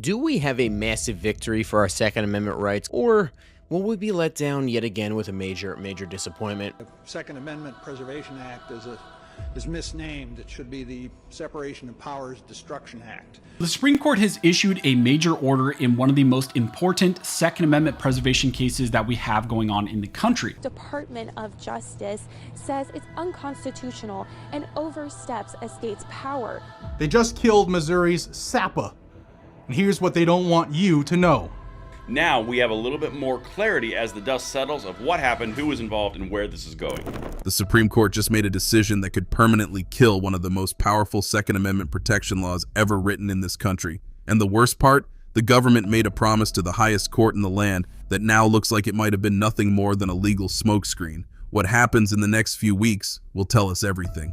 Do we have a massive victory for our Second Amendment rights, or will we be let down yet again with a major disappointment? The Second Amendment Preservation Act is misnamed. It should be the Separation of Powers Destruction Act. The Supreme Court has issued a major order in one of the most important Second Amendment preservation cases that we have going on in the country. Department of Justice says it's unconstitutional and oversteps a state's power. They just killed Missouri's SAPA. And here's what they don't want you to know. Now we have a little bit more clarity as the dust settles of what happened, who was involved, and where this is going. The Supreme Court just made a decision that could permanently kill one of the most powerful Second Amendment protection laws ever written in this country. And the worst part, the government made a promise to the highest court in the land that now looks like it might have been nothing more than a legal smokescreen. What happens in the next few weeks will tell us everything.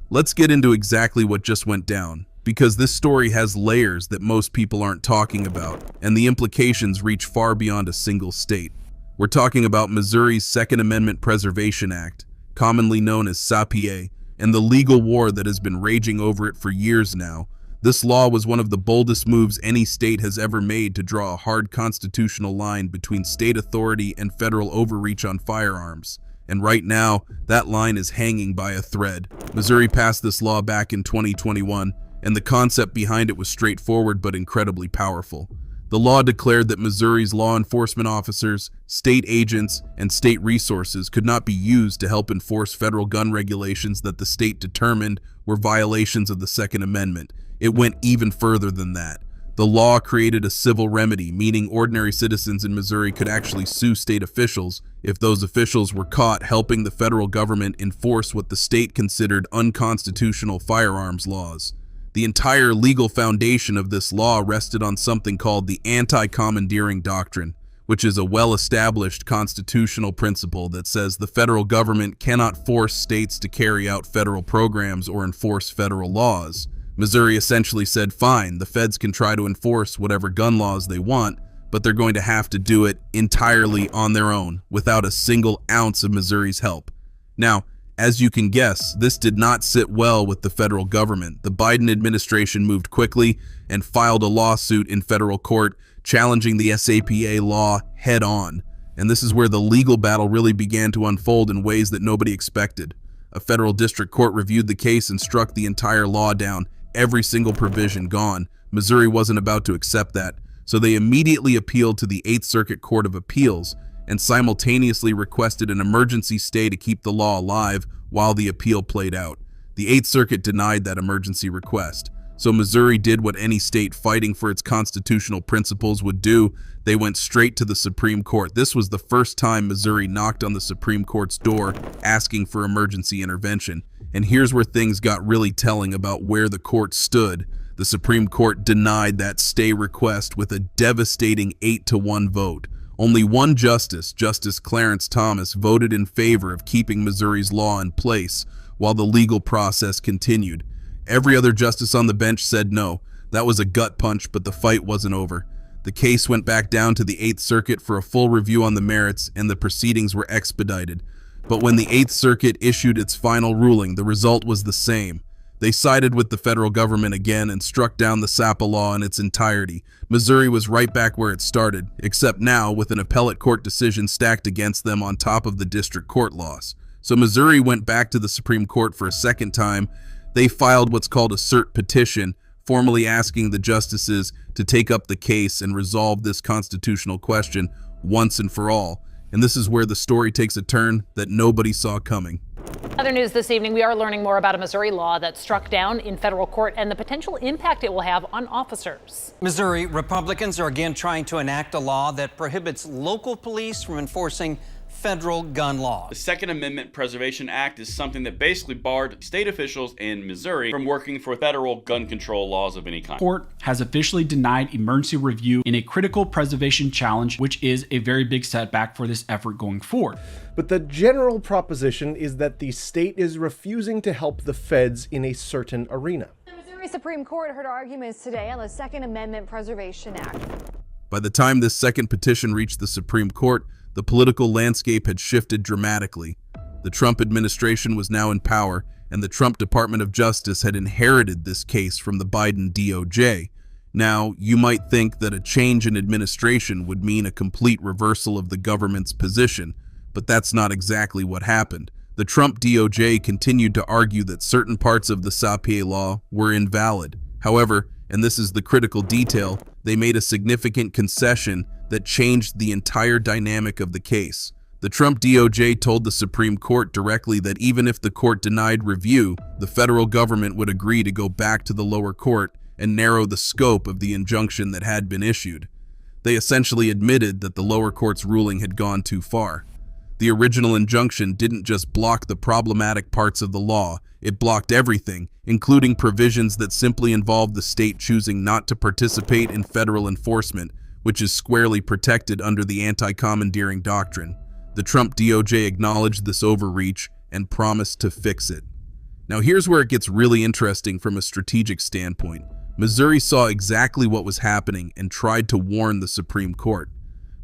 Let's get into exactly what just went down, because this story has layers that most people aren't talking about, and the implications reach far beyond a single state. We're talking about Missouri's Second Amendment Preservation Act, commonly known as SAPA, and the legal war that has been raging over it for years now. This law was one of the boldest moves any state has ever made to draw a hard constitutional line between state authority and federal overreach on firearms. And right now, that line is hanging by a thread. Missouri passed this law back in 2021, and the concept behind it was straightforward but incredibly powerful. The law declared that Missouri's law enforcement officers, state agents, and state resources could not be used to help enforce federal gun regulations that the state determined were violations of the Second Amendment. It went even further than that. The law created a civil remedy, meaning ordinary citizens in Missouri could actually sue state officials if those officials were caught helping the federal government enforce what the state considered unconstitutional firearms laws. The entire legal foundation of this law rested on something called the anti-commandeering doctrine, which is a well-established constitutional principle that says the federal government cannot force states to carry out federal programs or enforce federal laws. Missouri essentially said, fine, the feds can try to enforce whatever gun laws they want, but they're going to have to do it entirely on their own, without a single ounce of Missouri's help. Now, as you can guess, this did not sit well with the federal government. The Biden administration moved quickly and filed a lawsuit in federal court challenging the SAPA law head on. And this is where the legal battle really began to unfold in ways that nobody expected. A federal district court reviewed the case and struck the entire law down, every single provision gone. Missouri wasn't about to accept that, so they immediately appealed to the Eighth Circuit Court of Appeals and simultaneously requested an emergency stay to keep the law alive while the appeal played out. The Eighth Circuit denied that emergency request, so Missouri did what any state fighting for its constitutional principles would do. They went straight to the Supreme Court. This was the first time Missouri knocked on the Supreme Court's door asking for emergency intervention. And here's where things got really telling about where the court stood. The Supreme Court denied that stay request with a devastating 8-1 vote. Only one justice, Justice Clarence Thomas, voted in favor of keeping Missouri's law in place while the legal process continued. Every other justice on the bench said no. That was a gut punch, but the fight wasn't over. The case went back down to the Eighth Circuit for a full review on the merits, and the proceedings were expedited. But when the Eighth Circuit issued its final ruling, the result was the same. They sided with the federal government again and struck down the SAPA law in its entirety. Missouri was right back where it started, except now with an appellate court decision stacked against them on top of the district court loss. So Missouri went back to the Supreme Court for a second time. They filed what's called a cert petition, formally asking the justices to take up the case and resolve this constitutional question once and for all. And this is where the story takes a turn that nobody saw coming. Other news this evening, we are learning more about a Missouri law that struck down in federal court and the potential impact it will have on officers. Missouri Republicans are again trying to enact a law that prohibits local police from enforcing federal gun laws. The Second Amendment Preservation Act is something that basically barred state officials in Missouri from working for federal gun control laws of any kind. The court has officially denied emergency review in a critical preservation challenge, which is a very big setback for this effort going forward. But the general proposition is that the state is refusing to help the feds in a certain arena. The Missouri Supreme Court heard arguments today on the Second Amendment Preservation Act. By the time this second petition reached the Supreme Court, the political landscape had shifted dramatically. The Trump administration was now in power, and the Trump Department of Justice had inherited this case from the Biden DOJ. Now, you might think that a change in administration would mean a complete reversal of the government's position, but that's not exactly what happened. The Trump DOJ continued to argue that certain parts of the SAPA law were invalid. However, and this is the critical detail, they made a significant concession that changed the entire dynamic of the case. The Trump DOJ told the Supreme Court directly that even if the court denied review, the federal government would agree to go back to the lower court and narrow the scope of the injunction that had been issued. They essentially admitted that the lower court's ruling had gone too far. The original injunction didn't just block the problematic parts of the law, it blocked everything, including provisions that simply involved the state choosing not to participate in federal enforcement, which is squarely protected under the anti-commandeering doctrine. The Trump DOJ acknowledged this overreach and promised to fix it. Now here's where it gets really interesting from a strategic standpoint. Missouri saw exactly what was happening and tried to warn the Supreme Court.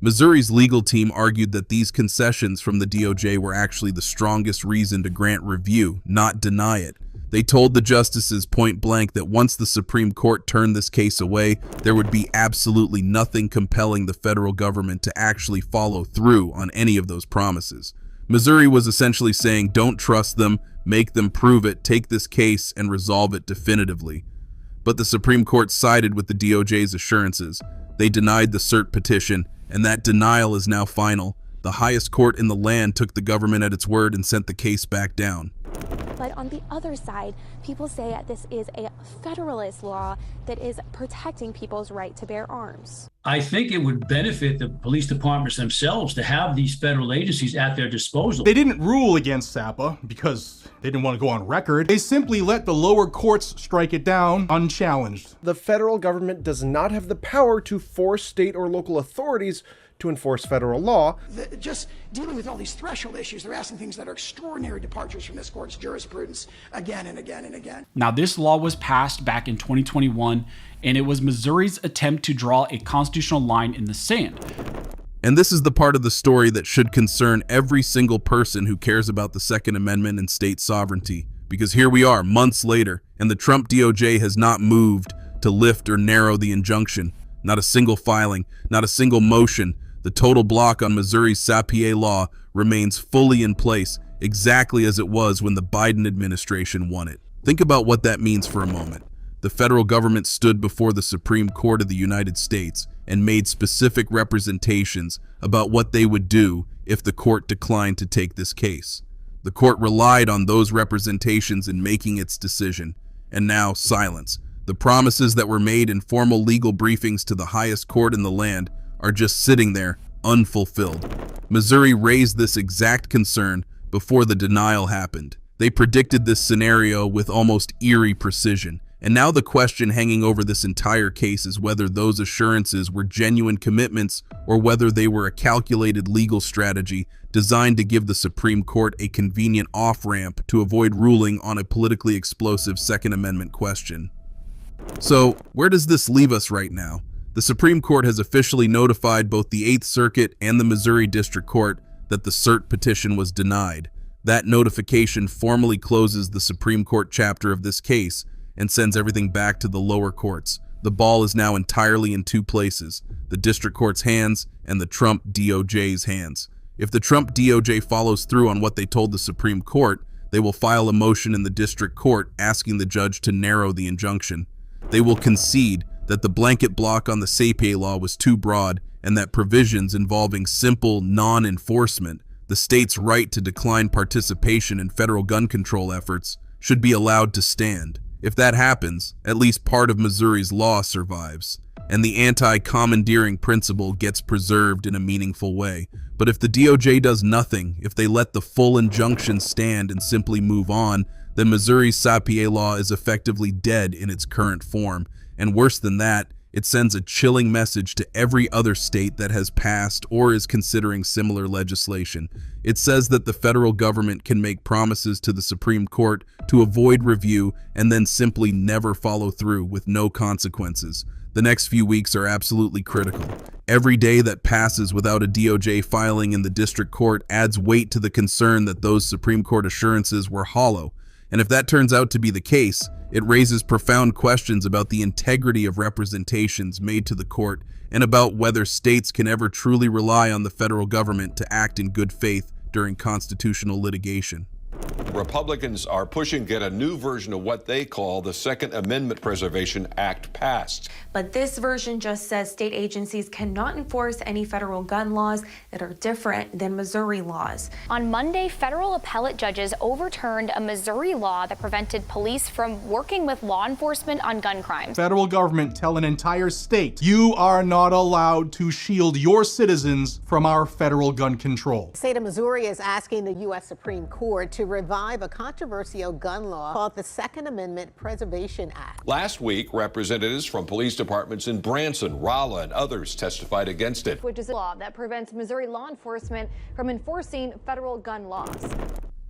Missouri's legal team argued that these concessions from the DOJ were actually the strongest reason to grant review, not deny it. They told the justices point blank that once the Supreme Court turned this case away, there would be absolutely nothing compelling the federal government to actually follow through on any of those promises. Missouri was essentially saying, don't trust them, make them prove it, take this case and resolve it definitively. But the Supreme Court sided with the DOJ's assurances. They denied the cert petition, and that denial is now final. The highest court in the land took the government at its word and sent the case back down. But on the other side, people say that this is a federalist law that is protecting people's right to bear arms. I think it would benefit the police departments themselves to have these federal agencies at their disposal. They didn't rule against SAPA because they didn't want to go on record. They simply let the lower courts strike it down unchallenged. The federal government does not have the power to force state or local authorities to enforce federal law. Just dealing with all these threshold issues, they're asking things that are extraordinary departures from this court's jurisprudence again and again and again. Now, this law was passed back in 2021, and it was Missouri's attempt to draw a constitutional line in the sand. And this is the part of the story that should concern every single person who cares about the Second Amendment and state sovereignty. Because here we are, months later, and the Trump DOJ has not moved to lift or narrow the injunction. Not a single filing, not a single motion. The total block on Missouri's SAPA law remains fully in place, exactly as it was when the Biden administration won it. Think about what that means for a moment. The federal government stood before the Supreme Court of the United States and made specific representations about what they would do if the court declined to take this case. The court relied on those representations in making its decision, and now silence. The promises that were made in formal legal briefings to the highest court in the land are just sitting there, unfulfilled. Missouri raised this exact concern before the denial happened. They predicted this scenario with almost eerie precision. And now the question hanging over this entire case is whether those assurances were genuine commitments or whether they were a calculated legal strategy designed to give the Supreme Court a convenient off-ramp to avoid ruling on a politically explosive Second Amendment question. So, where does this leave us right now? The Supreme Court has officially notified both the 8th Circuit and the Missouri District Court that the cert petition was denied. That notification formally closes the Supreme Court chapter of this case and sends everything back to the lower courts. The ball is now entirely in two places, the District Court's hands and the Trump DOJ's hands. If the Trump DOJ follows through on what they told the Supreme Court, they will file a motion in the District Court asking the judge to narrow the injunction. They will concede that the blanket block on the SAPA law was too broad and that provisions involving simple non-enforcement, the state's right to decline participation in federal gun control efforts, should be allowed to stand. If that happens, at least part of Missouri's law survives, and the anti-commandeering principle gets preserved in a meaningful way. But if the DOJ does nothing, if they let the full injunction stand and simply move on, then Missouri's SAPA law is effectively dead in its current form. And worse than that, it sends a chilling message to every other state that has passed or is considering similar legislation. It says that the federal government can make promises to the Supreme Court to avoid review and then simply never follow through with no consequences. The next few weeks are absolutely critical. Every day that passes without a DOJ filing in the district court adds weight to the concern that those Supreme Court assurances were hollow. And if that turns out to be the case, It raises profound questions about the integrity of representations made to the court and about whether states can ever truly rely on the federal government to act in good faith during constitutional litigation. Republicans are pushing to get a new version of what they call the Second Amendment Preservation Act passed. But this version just says state agencies cannot enforce any federal gun laws that are different than Missouri laws. On Monday, federal appellate judges overturned a Missouri law that prevented police from working with law enforcement on gun crimes. Federal government tell an entire state, you are not allowed to shield your citizens from our federal gun control. The state of Missouri is asking the U.S. Supreme Court to revive a controversial gun law called the Second Amendment Preservation Act. Last week, representatives from police departments in Branson, Rolla, and others testified against it. Which is a law that prevents Missouri law enforcement from enforcing federal gun laws.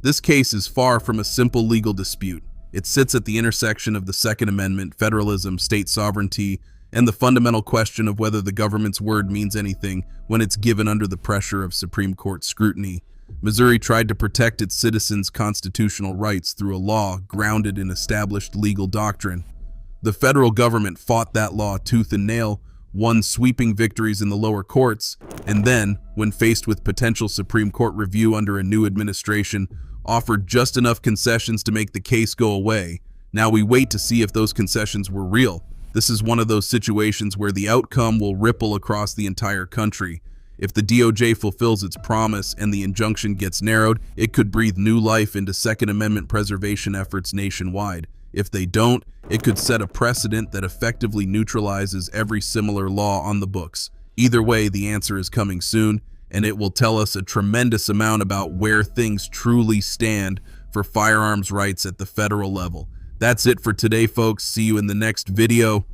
This case is far from a simple legal dispute. It sits at the intersection of the Second Amendment, federalism, state sovereignty, and the fundamental question of whether the government's word means anything when it's given under the pressure of Supreme Court scrutiny. Missouri tried to protect its citizens' constitutional rights through a law grounded in established legal doctrine. The federal government fought that law tooth and nail, won sweeping victories in the lower courts, and then, when faced with potential Supreme Court review under a new administration, offered just enough concessions to make the case go away. Now we wait to see if those concessions were real. This is one of those situations where the outcome will ripple across the entire country. If the DOJ fulfills its promise and the injunction gets narrowed, it could breathe new life into Second Amendment preservation efforts nationwide. If they don't, it could set a precedent that effectively neutralizes every similar law on the books. Either way, the answer is coming soon, and it will tell us a tremendous amount about where things truly stand for firearms rights at the federal level. That's it for today, folks. See you in the next video.